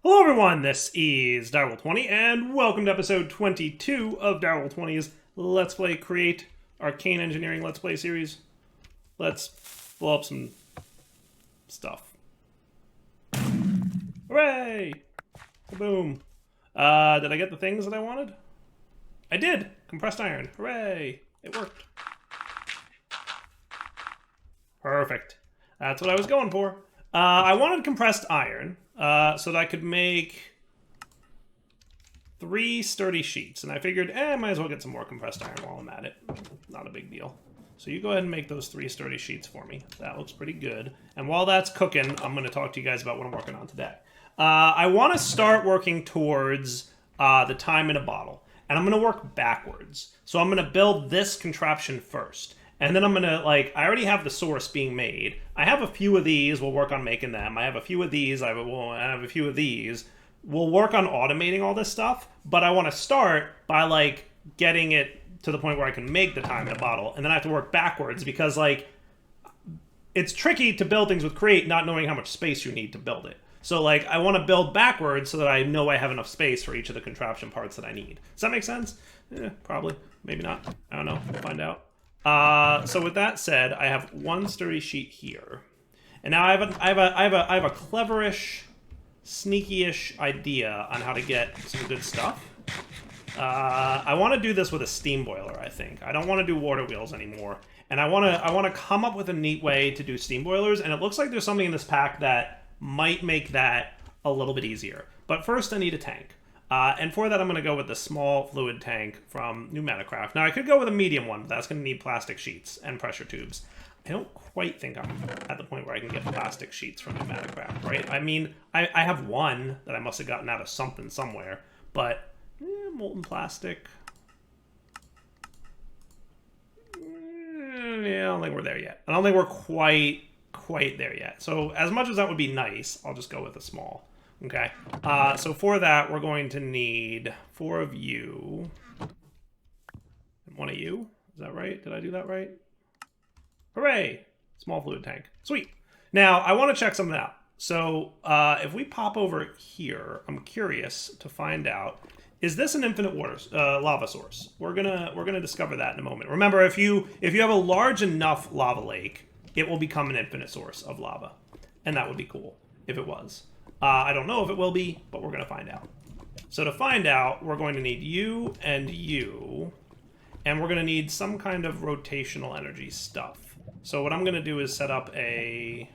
Hello everyone, this is Direwolf20, and welcome to episode 22 of Direwolf20's Let's Play Create Arcane Engineering Let's Play series. Let's blow up some stuff. Hooray! Boom. Did I get the things that I wanted? I did! Compressed iron. Hooray! It worked. Perfect. That's what I was going for. I wanted compressed iron. So that I could make 3 sturdy sheets. And I figured, I might as well get some more compressed iron while I'm at it. Not a big deal. So you go ahead and make those 3 sturdy sheets for me. That looks pretty good. And while that's cooking, I'm going to talk to you guys about what I'm working on today. I want to start working towards the time in a bottle. And I'm going to work backwards. So I'm going to build this contraption first. And then I'm going to, I already have the source being made. I have a few of these. We'll work on making them. I have a few of these. I have a few of these. We'll work on automating all this stuff. But I want to start by, getting it to the point where I can make the time in a bottle. And then I have to work backwards because, it's tricky to build things with Create not knowing how much space you need to build it. So, I want to build backwards so that I know I have enough space for each of the contraption parts that I need. Does that make sense? Probably. Maybe not. I don't know. We'll find out. So with that said, I have 1 sturdy sheet here, and now I have a cleverish, sneaky-ish idea on how to get some good stuff. I want to do this with a steam boiler. I think I don't want to do water wheels anymore, and I want to come up with a neat way to do steam boilers. And it looks like there's something in this pack that might make that a little bit easier. But first, I need a tank. And for that, I'm going to go with the small fluid tank from Pneumaticraft. Now, I could go with a medium one, but that's going to need plastic sheets and pressure tubes. I don't quite think I'm at the point where I can get plastic sheets from Pneumaticraft, right? I mean, I have one that I must have gotten out of something somewhere, but molten plastic. Yeah, I don't think we're there yet. I don't think we're quite there yet. So as much as that would be nice, I'll just go with a small. Okay, so for that, we're going to need 4 of you and 1 of you. Is that right? Did I do that right? Hooray! Small fluid tank. Sweet. Now, I want to check something out. So if we pop over here, I'm curious to find out, is this an infinite lava source? We're gonna discover that in a moment. Remember, if you have a large enough lava lake, it will become an infinite source of lava. And that would be cool if it was. I don't know if it will be, but we're going to find out. So to find out, we're going to need you, and we're going to need some kind of rotational energy stuff. So what I'm going to do is set up a...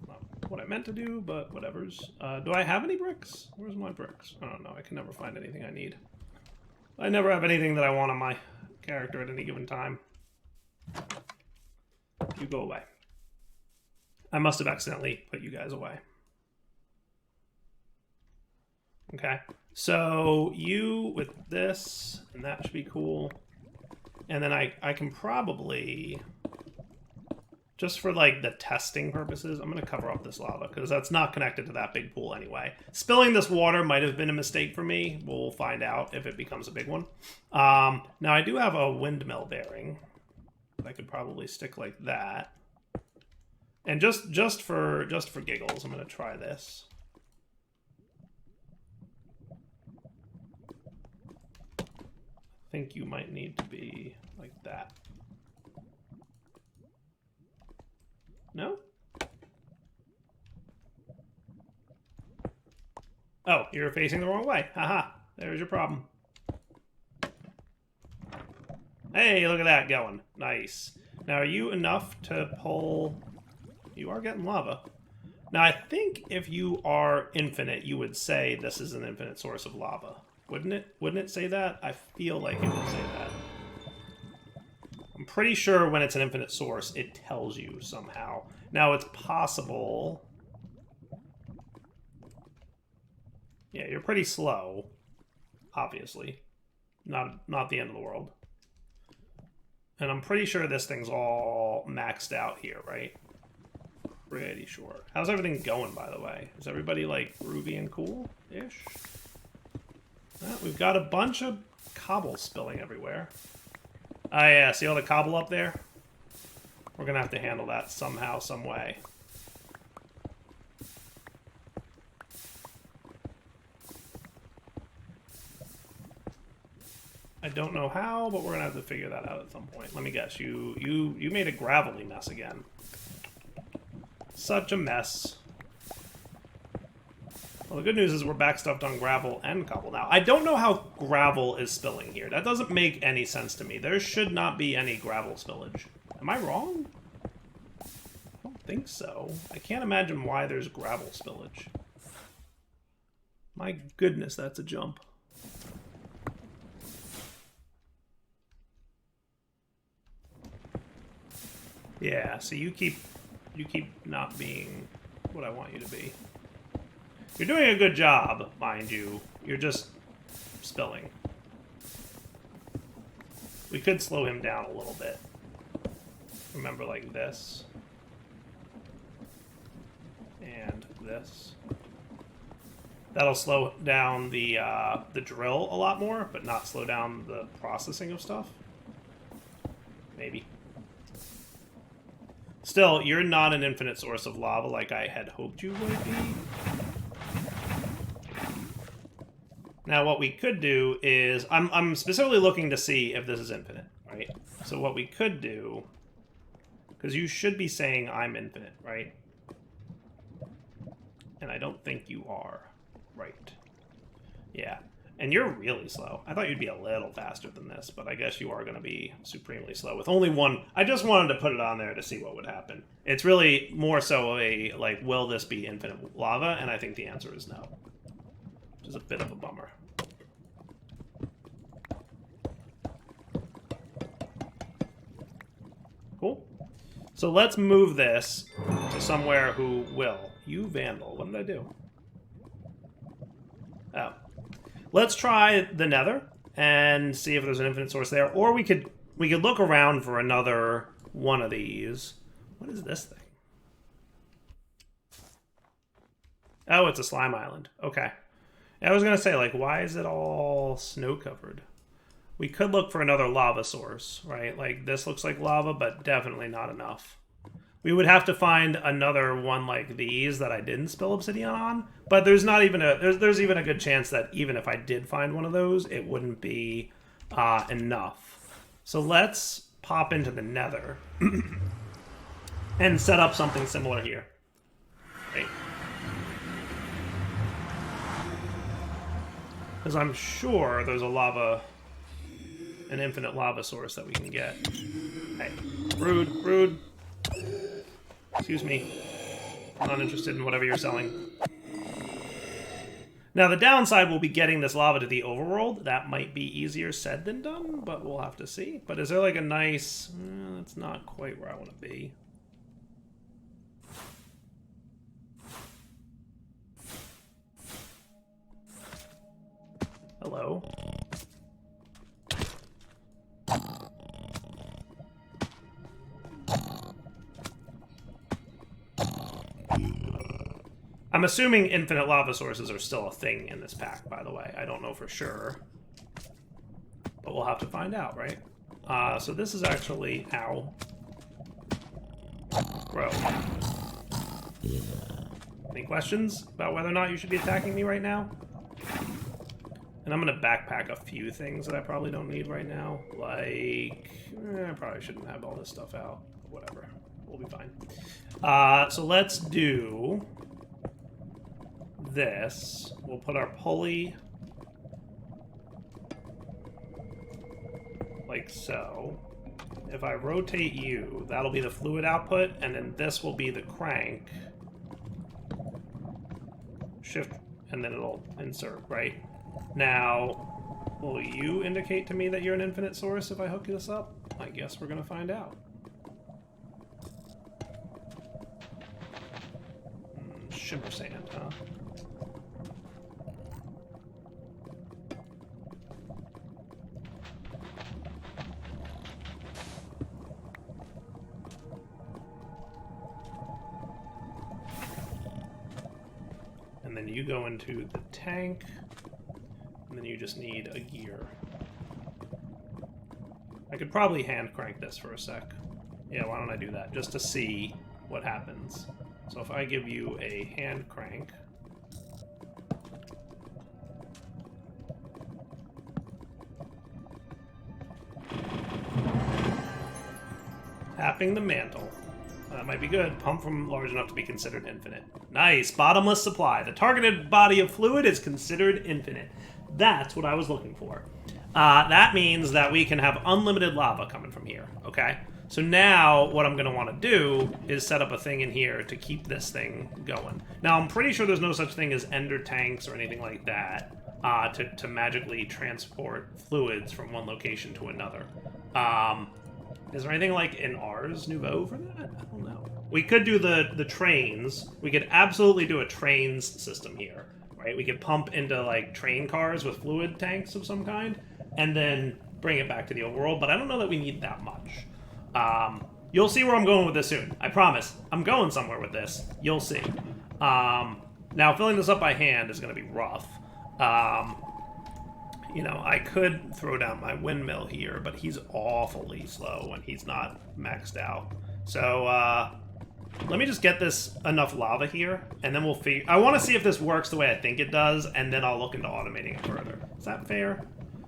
Not what I meant to do, but whatever's. Do I have any bricks? Where's my bricks? I don't know. I can never find anything I need. I never have anything that I want on my character at any given time. You go away. I must have accidentally put you guys away. Okay, so you with this, and that should be cool. And then I can probably, just for the testing purposes, I'm going to cover up this lava because that's not connected to that big pool anyway. Spilling this water might have been a mistake for me. We'll find out if it becomes a big one. Now I do have a windmill bearing. I could probably stick like that. And just for giggles, I'm going to try this. I think you might need to be like that. No? Oh, you're facing the wrong way. Haha, there's your problem. Hey, look at that going. Nice. Now, are you enough to pull... You are getting lava. Now, I think if you are infinite, you would say this is an infinite source of lava. Wouldn't it? Wouldn't it say that? I feel like it would say that. I'm pretty sure when it's an infinite source, it tells you somehow. Now, it's possible... Yeah, you're pretty slow. Obviously. Not the end of the world. And I'm pretty sure this thing's all maxed out here, right? Pretty sure. How's everything going, by the way? Is everybody, groovy and cool-ish? Well, we've got a bunch of cobble spilling everywhere. Oh, yeah. See all the cobble up there? We're going to have to handle that somehow, some way. I don't know how, but we're gonna have to figure that out at some point. Let me guess. You made a gravelly mess again. Such a mess. Well, the good news is we're backstuffed on gravel and cobble now. I don't know how gravel is spilling here. That doesn't make any sense to me. There should not be any gravel spillage. Am I wrong? I don't think so. I can't imagine why there's gravel spillage. My goodness, that's a jump. Yeah, so you keep not being what I want you to be. You're doing a good job, mind you. You're just spilling. We could slow him down a little bit. Remember, like this. And this. That'll slow down the drill a lot more, but not slow down the processing of stuff. Maybe. Still, you're not an infinite source of lava like I had hoped you would be. Now, what we could do is... I'm specifically looking to see if this is infinite, right? So what we could do... Because you should be saying I'm infinite, right? And I don't think you are. Right. Yeah. And you're really slow. I thought you'd be a little faster than this, but I guess you are going to be supremely slow. With only one... I just wanted to put it on there to see what would happen. It's really more so a, like, will this be infinite lava? And I think the answer is no. Which is a bit of a bummer. Cool. So let's move this to somewhere who will. You vandal. What did I do? Oh. Let's try the Nether and see if there's an infinite source there. Or we could look around for another one of these. What is this thing? Oh, it's a slime island. Okay. I was going to say, like, why is it all snow-covered? We could look for another lava source, right? Like, this looks like lava, but definitely not enough. We would have to find another one like these that I didn't spill obsidian on, but there's not even a there's even a good chance that even if I did find one of those, it wouldn't be enough. So let's pop into the Nether and set up something similar here. Right. Because I'm sure there's an infinite lava source that we can get. Hey, rude, rude. Excuse me. I'm not interested in whatever you're selling. Now, the downside will be getting this lava to the overworld. That might be easier said than done, but we'll have to see. But is there like a nice... that's not quite where I want to be. Hello? I'm assuming infinite lava sources are still a thing in this pack, by the way. I don't know for sure. But we'll have to find out, right? So this is actually... Ow. Bro. Any questions about whether or not you should be attacking me right now? And I'm going to backpack a few things that I probably don't need right now. Like... I probably shouldn't have all this stuff out. Whatever. We'll be fine. So let's do... this. We'll put our pulley like so. If I rotate you, that'll be the fluid output, and then this will be the crank. Shift, and then it'll insert, right? Now, will you indicate to me that you're an infinite source if I hook this up? I guess we're gonna find out. Shimmer sand, huh? And then you go into the tank, and then you just need a gear. I could probably hand crank this for a sec. Yeah, why don't I do that, just to see what happens. So if I give you a hand crank, Tapping the mantle. That might be good. Pump from large enough to be considered infinite. Nice. Bottomless supply. The targeted body of fluid is considered infinite. That's what I was looking for. That means that we can have unlimited lava coming from here, okay? So now what I'm going to want to do is set up a thing in here to keep this thing going. Now, I'm pretty sure there's no such thing as ender tanks or anything like that to magically transport fluids from one location to another. Is there anything like in Ars Nouveau for that? I don't know. We could do the trains. We could absolutely do a trains system here, right? We could pump into like train cars with fluid tanks of some kind and then bring it back to the overworld, but I don't know that we need that much. You'll see where I'm going with this soon. I promise. I'm going somewhere with this. You'll see. Now, filling this up by hand is going to be rough. You know, I could throw down my windmill here, but he's awfully slow when he's not maxed out. So, let me just get this enough lava here, and then we'll figure... I want to see if this works the way I think it does, and then I'll look into automating it further. Is that fair?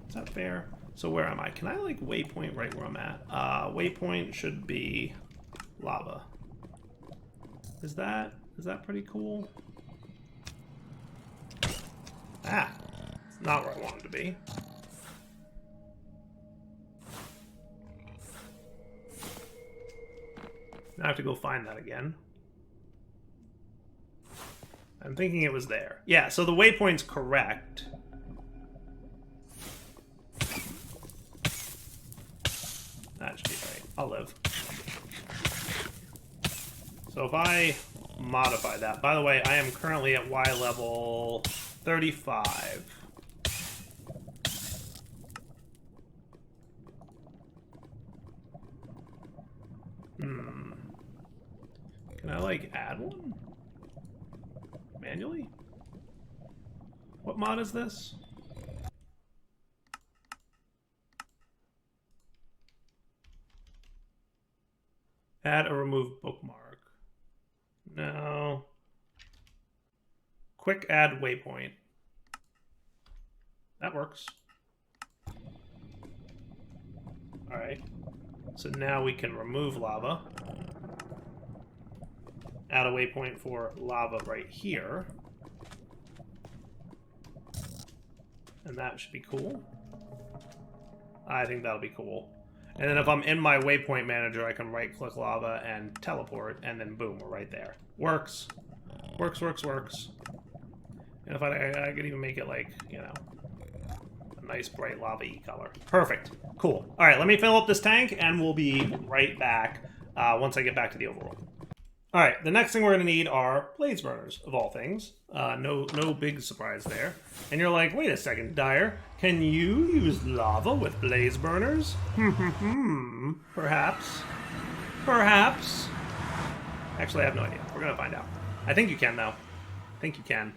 Is that fair? So where am I? Can I, like, waypoint right where I'm at? Waypoint should be lava. Is that pretty cool? Ah! It's not where I want it to be. Now I have to go find that again. I'm thinking it was there. Yeah, so the waypoint's correct. That should be right. I'll live. So if I modify that... By the way, I am currently at Y level 35. Can I, like, add one? Manually? What mod is this? Add or remove bookmark. No. Quick add waypoint. That works. Alright. So now we can remove lava. Add a waypoint for lava right here. And that should be cool. I think that'll be cool. And then if I'm in my waypoint manager, I can right-click lava and teleport, and then boom, we're right there. Works. Works, works, works. And if I could even make it like, you know, a nice bright lava-y color. Perfect. Cool. All right, let me fill up this tank, and we'll be right back once I get back to the overworld. All right, the next thing we're going to need are blaze burners, of all things. No big surprise there. And you're like, wait a second, Dyer. Can you use lava with blaze burners? Perhaps. Perhaps. Actually, I have no idea. We're going to find out. I think you can, though. I think you can.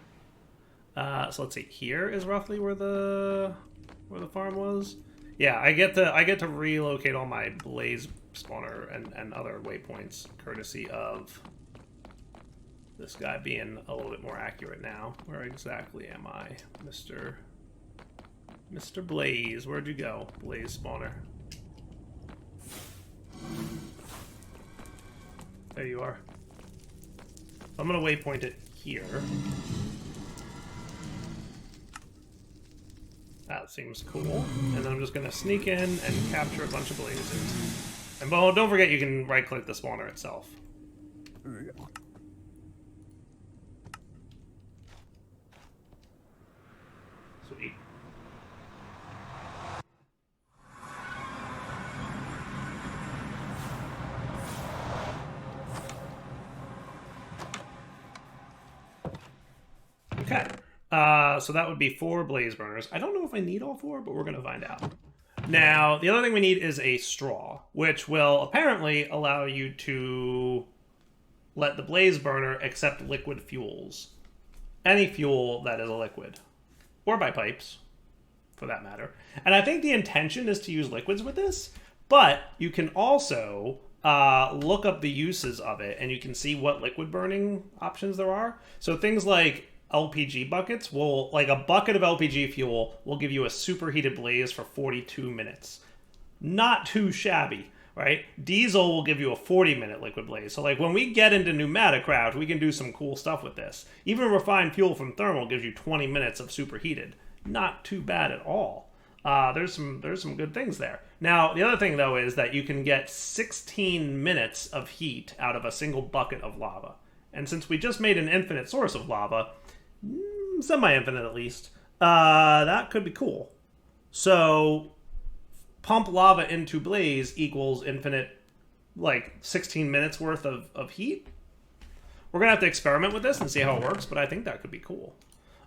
So let's see. Here is roughly where the farm was. Yeah, I get to relocate all my blaze spawner and other waypoints, courtesy of this guy being a little bit more accurate now. Where exactly am I, Mr. Blaze? Where'd you go, Blaze spawner? There you are. I'm gonna waypoint it here. That seems cool. And then I'm just gonna sneak in and capture a bunch of blazes. And well, don't forget you can right-click the spawner itself. Sweet. Okay. So that would be 4 blaze burners. I don't know if I need all 4, but we're going to find out. Now, the other thing we need is a straw, which will apparently allow you to let the blaze burner accept liquid fuels. Any fuel that is a liquid. Or by pipes, for that matter. And I think the intention is to use liquids with this, but you can also look up the uses of it, and you can see what liquid burning options there are. So things like LPG buckets will, like a bucket of LPG fuel will give you a superheated blaze for 42 minutes. Not too shabby, right? Diesel will give you a 40-minute liquid blaze. So like when we get into pneumatic craft, we can do some cool stuff with this. Even refined fuel from thermal gives you 20 minutes of superheated. Not too bad at all. There's some good things there. Now, the other thing, though, is that you can get 16 minutes of heat out of a single bucket of lava. And since we just made an infinite source of lava, semi-infinite at least, that could be cool. So, pump lava into blaze equals infinite, like, 16 minutes worth of heat. We're going to have to experiment with this and see how it works, but I think that could be cool.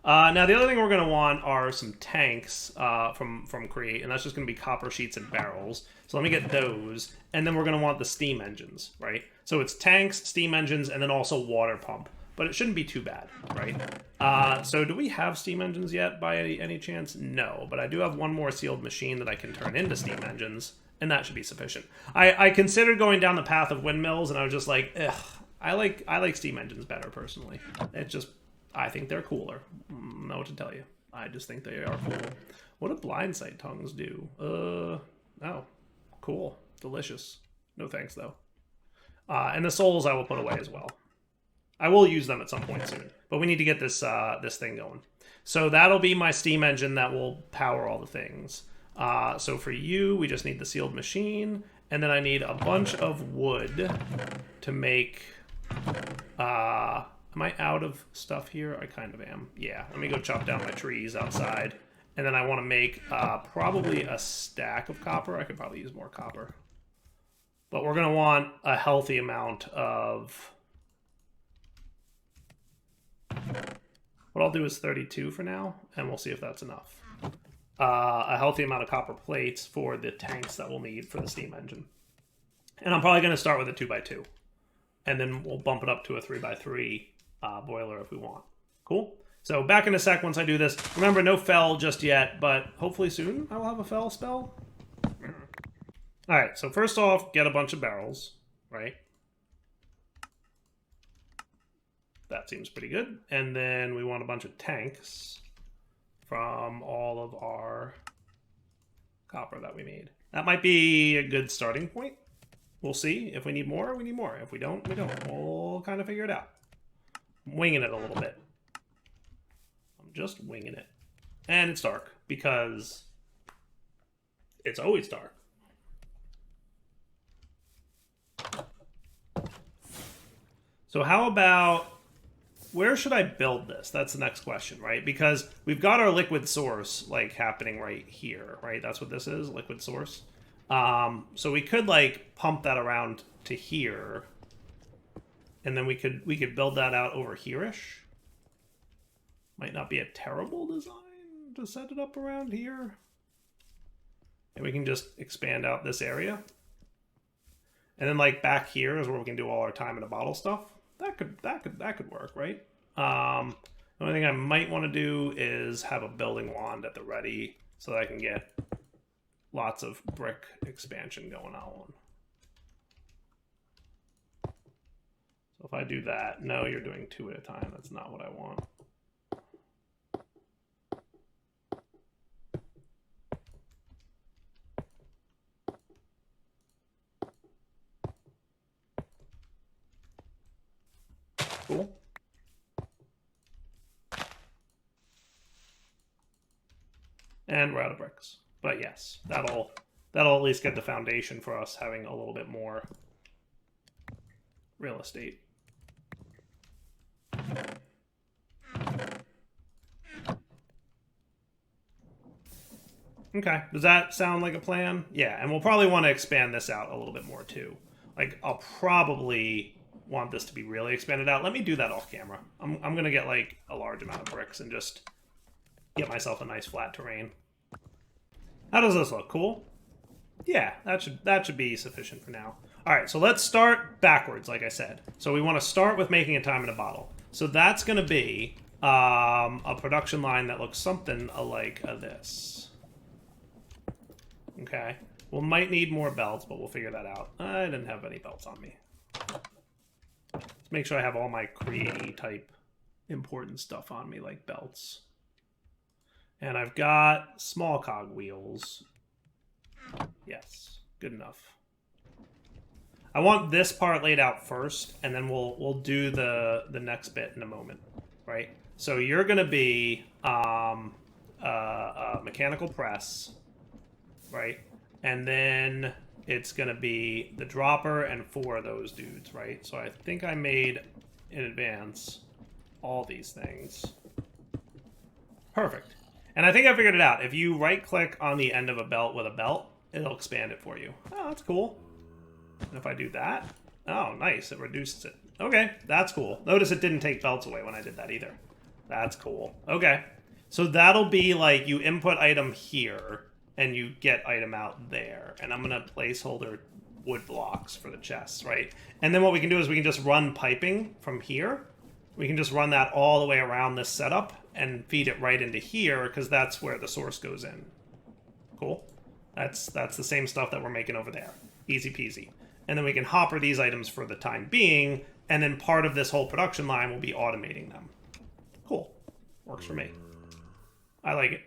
Now, the other thing we're going to want are some tanks from Create, and that's just going to be copper sheets and barrels. So let me get those, and then we're going to want the steam engines, right? So it's tanks, steam engines, and then also water pump. But it shouldn't be too bad, right? So do we have steam engines yet by any chance? No, but I do have one more sealed machine that I can turn into steam engines, and that should be sufficient. I considered going down the path of windmills, and I was just like, ugh, I like steam engines better, personally. It's just... I think they're cooler. I don't know what to tell you. I just think they are cool. What do blind sight tongues do? Oh, cool. Delicious. No thanks, though. And the souls I will put away as well. I will use them at some point soon. But we need to get this this thing going. So that'll be my steam engine that will power all the things. So for you, we just need the sealed machine. And then I need a bunch of wood to make... Am I out of stuff here? I kind of am. Yeah, let me go chop down my trees outside. And then I want to make probably a stack of copper. I could probably use more copper. But we're going to want a healthy amount of... What I'll do is 32 for now, and we'll see if that's enough. A healthy amount of copper plates for the tanks that we'll need for the steam engine. And I'm probably going to start with a 2x2. And then we'll bump it up to a 3x3. Boiler if we want. Cool. So back in a sec once I do this. Remember, no fell just yet, but hopefully soon I will have a fell spell. Alright, so first off, get a bunch of barrels, right? That seems pretty good. And then we want a bunch of tanks from all of our copper that we made. That might be a good starting point. We'll see. If we need more, we need more. If we don't, we don't. We'll kind of figure it out. I'm winging it a little bit. I'm just winging it. And it's dark, because it's always dark. So how about... Where should I build this? That's the next question, right? Because we've got our liquid source, like, happening right here, right? That's what this is, liquid source. So we could, like, pump that around to here... And then we could build that out over here-ish. Might not be a terrible design to set it up around here. And we can just expand out this area. And then like back here is where we can do all our time in a bottle stuff. That could work, right? The only thing I might want to do is have a building wand at the ready so that I can get lots of brick expansion going on. If I do that, no, you're doing 2 at a time. That's not what I want. Cool. And we're out of bricks. But yes, that'll at least get the foundation for us having a little bit more real estate. Okay, does that sound like a plan? Yeah, and we'll probably want to expand this out a little bit more too. Like, I'll probably want this to be really expanded out. Let me do that off camera. I'm gonna get like a large amount of bricks and just get myself a nice flat terrain. How does this look? Cool? Yeah, that should be sufficient for now. All right, so let's start backwards, like I said. So we want to start with making a time in a bottle. So that's going to be a production line that looks something like this. Okay. We might need more belts, but we'll figure that out. I didn't have any belts on me. Let's make sure I have all my create type important stuff on me, like belts. And I've got small cog wheels. Yes, good enough. I want this part laid out first, and then we'll do the next bit in a moment, right? So you're gonna be mechanical press, right? And then it's gonna be the dropper and 4 of those dudes, right? So I think I made in advance all these things. Perfect. And I think I figured it out. If you right-click on the end of a belt with a belt, it'll expand it for you. Oh, that's cool. And if I do that, oh, nice, it reduces it. Okay, that's cool. Notice it didn't take belts away when I did that either. That's cool. Okay, so that'll be like you input item here, and you get item out there. And I'm gonna placeholder wood blocks for the chests, right? And then what we can do is we can just run piping from here. We can just run that all the way around this setup and feed it right into here, because that's where the source goes in. Cool. That's the same stuff that we're making over there. Easy peasy. And then we can hopper these items for the time being, and then part of this whole production line will be automating them. Cool. Works for me. I like it.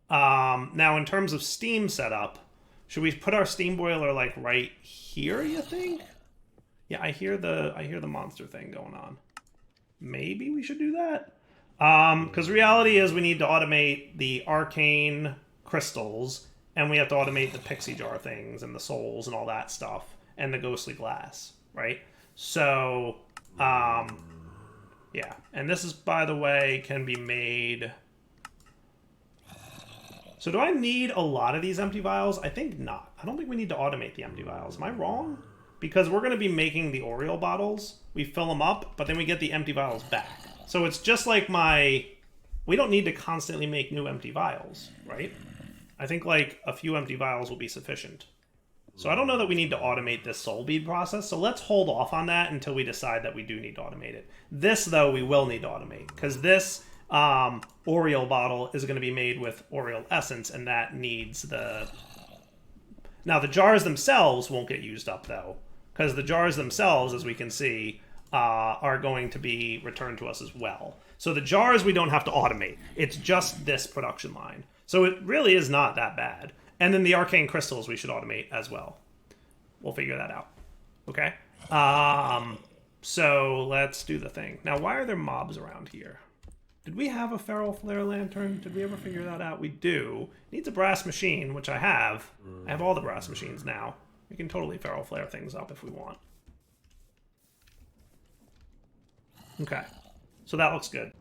Now, in terms of steam setup, should we put our steam boiler like right here, you think? Yeah, I hear the monster thing going on. Maybe we should do that? Because reality is we need to automate the arcane crystals, and we have to automate the pixie jar things and the souls and all that stuff, and the ghostly glass, right? So, yeah. And this is, by the way, can be made... So do I need a lot of these empty vials? I think not. I don't think we need to automate the empty vials. Am I wrong? Because we're going to be making the Oriole bottles. We fill them up, but then we get the empty vials back. So it's just like my... We don't need to constantly make new empty vials, right? I think like a few empty vials will be sufficient. So I don't know that we need to automate this soul bead process. So let's hold off on that until we decide that we do need to automate it. This, though, we will need to automate. Because this Oriole bottle is going to be made with Oriole essence, and that needs the... Now, the jars themselves won't get used up, though. Because the jars themselves, as we can see, are going to be returned to us as well. So the jars we don't have to automate. It's just this production line. So it really is not that bad. And then the arcane crystals we should automate as well. We'll figure that out. Okay? So let's do the thing. Now, why are there mobs around here? Did we have a feral flare lantern? Did we ever figure that out? We do. Needs a brass machine, which I have. I have all the brass machines now. We can totally feral flare things up if we want. Okay. So that looks good.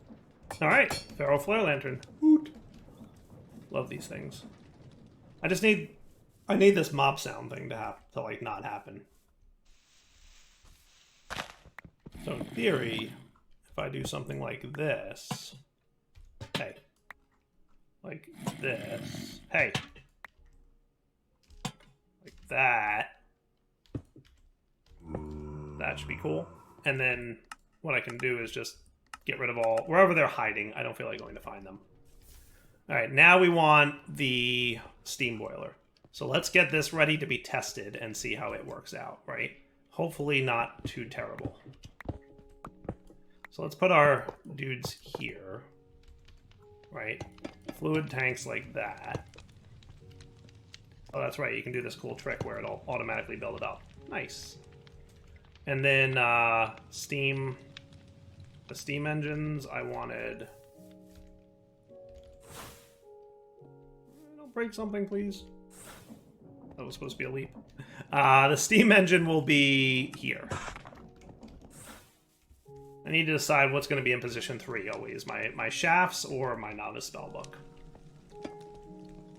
All right. Feral flare lantern. Woot. Love these things. I need this mob sound thing to like not happen. So in theory, if I do something like this, hey, like this, hey, like that should be cool. And then what I can do is just get rid of all, wherever they're hiding, I don't feel like going to find them. All right, now we want the steam boiler. So let's get this ready to be tested and see how it works out, right? Hopefully not too terrible. So let's put our dudes here, right? Fluid tanks like that. Oh, that's right. You can do this cool trick where it'll automatically build it up. Nice. And then the steam engines, I wanted... Don't break something, please. That was supposed to be a leap. The steam engine will be here. I need to decide what's going to be in position 3 always. My shafts or my novice spellbook.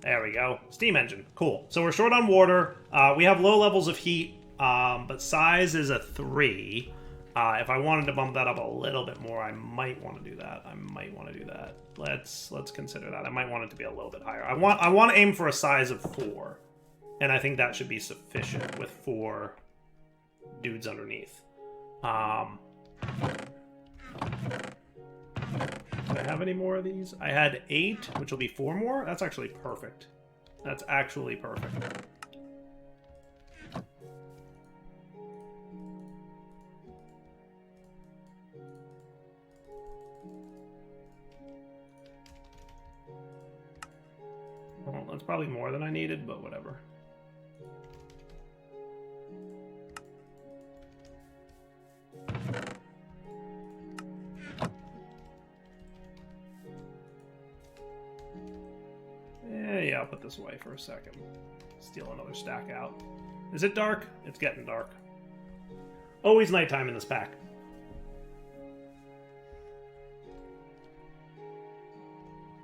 There we go. Steam engine. Cool. So we're short on water. We have low levels of heat, but size is a 3. If I wanted to bump that up a little bit more, I might want to do that. Let's consider that. I might want it to be a little bit higher. I want to aim for a size of 4. And I think that should be sufficient with 4 dudes underneath. Do I have any more of these? I had 8, which will be 4 more. That's actually perfect. That's actually perfect. Well, that's probably more than I needed, but whatever. put this away for a second. Steal another stack out. Is it dark? It's getting dark. Always nighttime in this pack.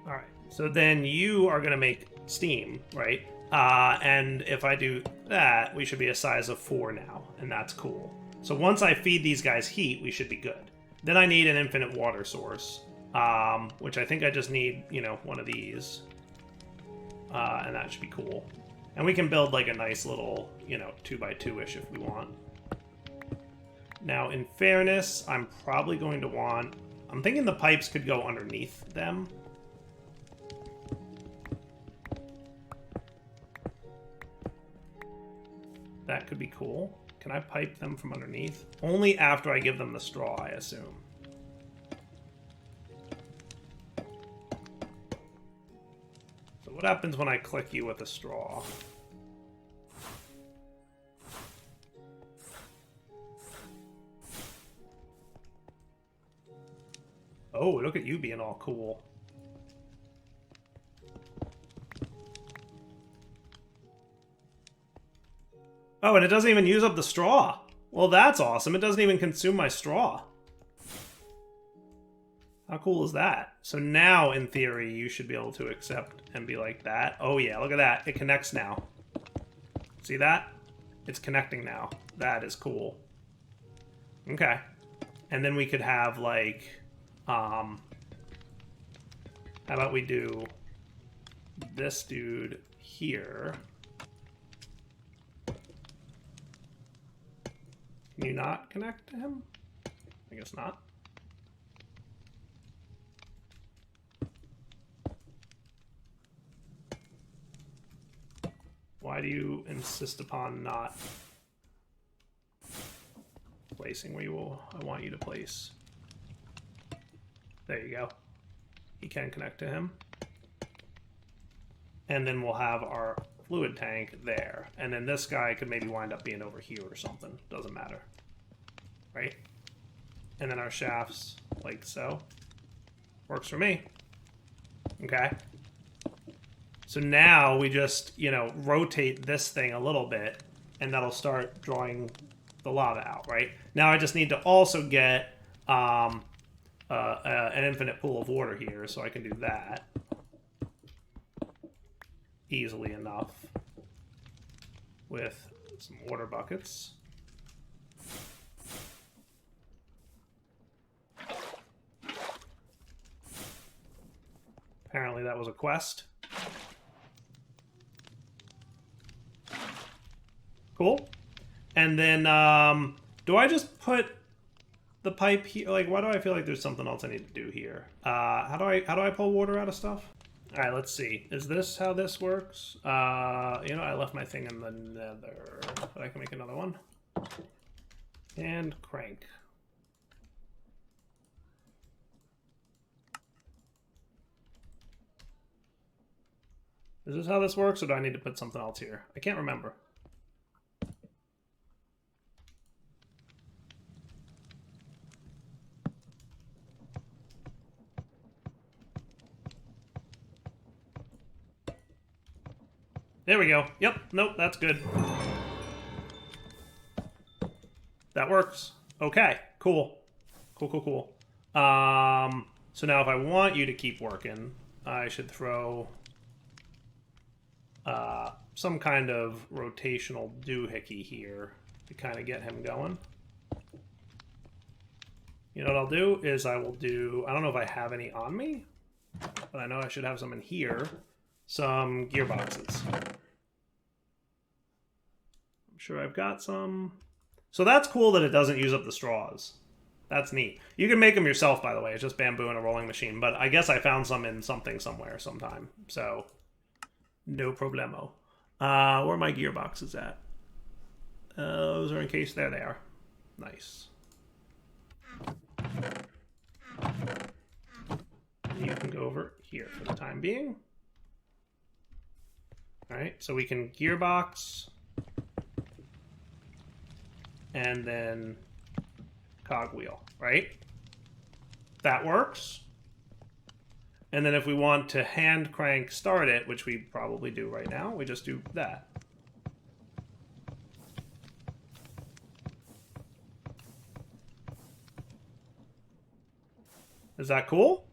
Alright, so then you are going to make steam, right? And if I do that, we should be a size of 4 now, and that's cool. So once I feed these guys heat, we should be good. Then I need an infinite water source, which I think I just need, you know, one of these. And that should be cool. And we can build like a nice little, you know, 2x2-ish if we want. Now, in fairness, I'm probably going to want... I'm thinking the pipes could go underneath them. That could be cool. Can I pipe them from underneath? Only after I give them the straw, I assume. So what happens when I click you with a straw? Oh, look at you being all cool. Oh, and it doesn't even use up the straw. Well, that's awesome. It doesn't even consume my straw. How cool is that? So now, in theory, you should be able to accept and be like that. Oh, yeah, look at that. It connects now. See that? It's connecting now. That is cool. Okay. And then we could have, like, how about we do this dude here? Can you not connect to him? I guess not. Why do you insist upon not placing where I want you to place? There you go. He can connect to him. And then we'll have our fluid tank there. And then this guy could maybe wind up being over here or something. Doesn't matter. Right? And then our shafts, like so. Works for me. Okay. So now we just, you know, rotate this thing a little bit, and that'll start drawing the lava out, right? Now I just need to also get an infinite pool of water here, so I can do that easily enough with some water buckets. Apparently that was a quest. Cool. And then, do I just put the pipe here? Like, why do I feel like there's something else I need to do here? How do I pull water out of stuff? All right, let's see. Is this how this works? You know, I left my thing in the nether, but I can make another one. And crank. Is this how this works, or do I need to put something else here? I can't remember. There we go. Yep. Nope, that's good. That works. Okay. Cool. Cool. So now if I want you to keep working, I should throw some kind of rotational doohickey here to kind of get him going. You know what I'll do is I will do... I don't know if I have any on me, but I know I should have some in here. Some gearboxes. I'm sure I've got some. So that's cool that it doesn't use up the straws. That's neat. You can make them yourself, by the way. It's just bamboo and a rolling machine. But I guess I found some in something somewhere sometime. So, no problemo. Where are my gearboxes at? Those are encased. There they are. Nice. You can go over here for the time being. Alright, so we can gearbox and then cogwheel, right? That works. And then if we want to hand crank start it, which we probably do right now, we just do that. Is that cool?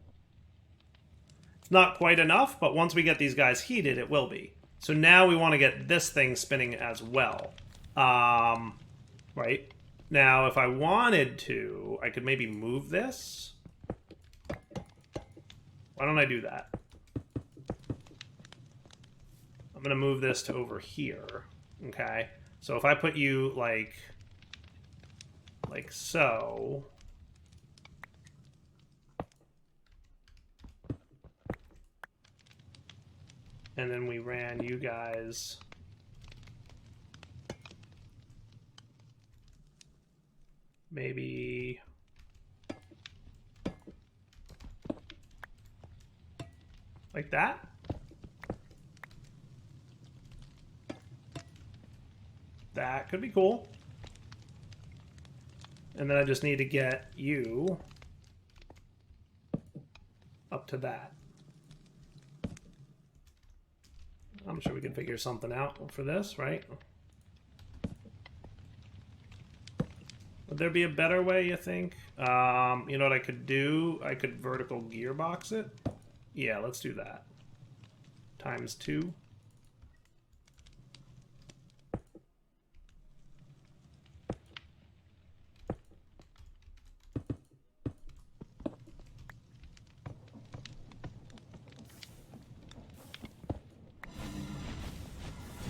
It's not quite enough, but once we get these guys heated, it will be. So now we want to get this thing spinning as well. Right? Now, if I wanted to, I could maybe move this. Why don't I do that? I'm going to move this to over here. Okay? So if I put you like so. And then we ran you guys maybe like that. That could be cool. And then I just need to get you up to that. I'm sure we can figure something out for this, right? Would there be a better way, you think? You know what I could do? I could vertical gearbox it. Yeah, let's do that. Times 2.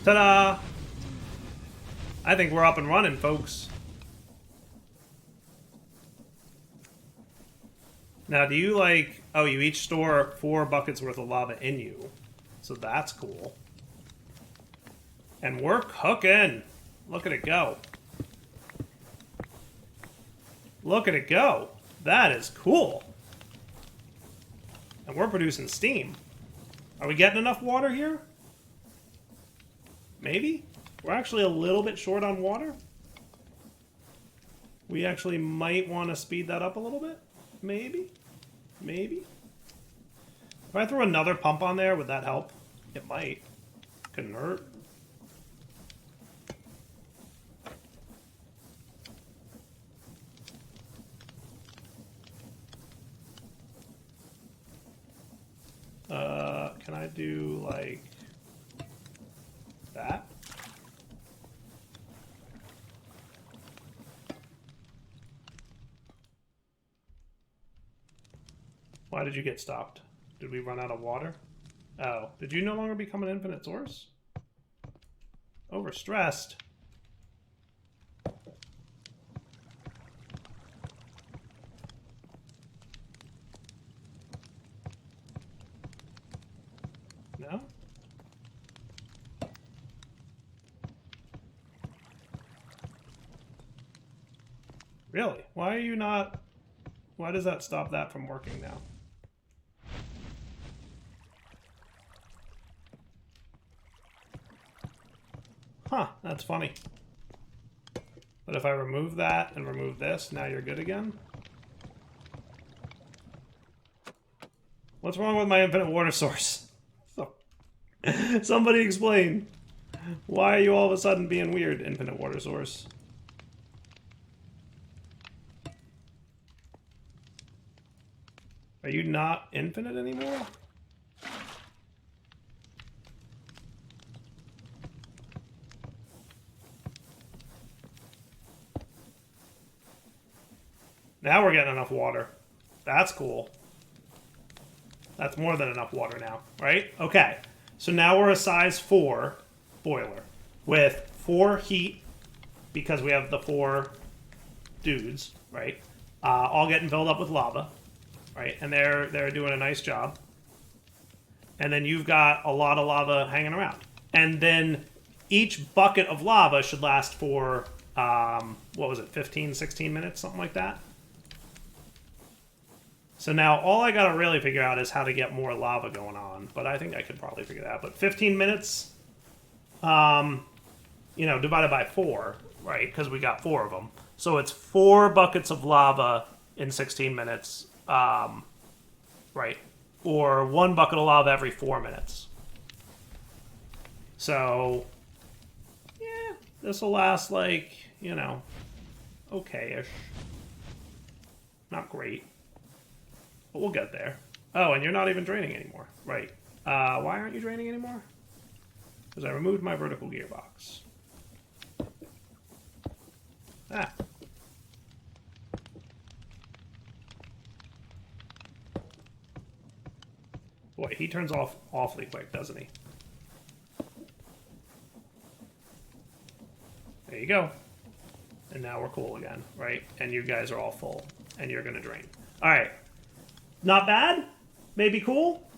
Ta-da! I think we're up and running, folks. Now, do you like... Oh, you each store 4 buckets worth of lava in you. So that's cool. And we're cooking. Look at it go. Look at it go. That is cool. And we're producing steam. Are we getting enough water here? Maybe? We're actually a little bit short on water. We actually might want to speed that up a little bit. Maybe? Maybe? If I throw another pump on there, would that help? It might. Couldn't hurt. Can I do, like, that? Why did you get stopped? Did we run out of water? Oh, did you no longer become an infinite source? Overstressed. No? Really? Why are you not... Why does that stop that from working now? Huh, that's funny. But if I remove that and remove this, now you're good again? What's wrong with my infinite water source? Somebody explain. Why are you all of a sudden being weird, infinite water source? Are you not infinite anymore? Now we're getting enough water. That's cool. That's more than enough water now, right? Okay. So now we're a size 4 boiler with 4 heat because we have the 4 dudes, right? All getting filled up with lava, right? And they're doing a nice job. And then you've got a lot of lava hanging around. And then each bucket of lava should last for, what was it, 15, 16 minutes, something like that? So now all I gotta really figure out is how to get more lava going on. But I think I could probably figure that out. But 15 minutes, you know, divided by 4, right? Because we got 4 of them. So it's 4 buckets of lava in 16 minutes, right? or 1 bucket of lava every 4 minutes. So, yeah, this will last like, you know, okay-ish. Not great. But we'll get there. Oh, and you're not even draining anymore. Right. Why aren't you draining anymore? Because I removed my vertical gearbox. Ah. Boy, he turns off awfully quick, doesn't he? There you go. And now we're cool again, right? And you guys are all full. And you're going to drain. Alright. Not bad? Maybe cool?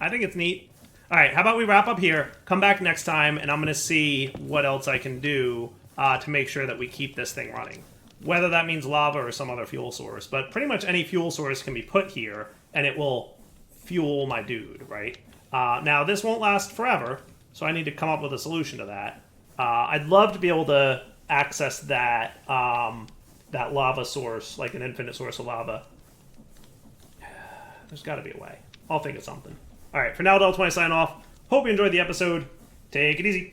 I think it's neat. Alright, how about we wrap up here, come back next time, and I'm going to see what else I can do to make sure that we keep this thing running. Whether that means lava or some other fuel source. But pretty much any fuel source can be put here, and it will fuel my dude, right? Now, this won't last forever, so I need to come up with a solution to that. I'd love to be able to access that that lava source, like an infinite source of lava. There's got to be a way. I'll think of something. All right, for now, Ep22 sign off. Hope you enjoyed the episode. Take it easy.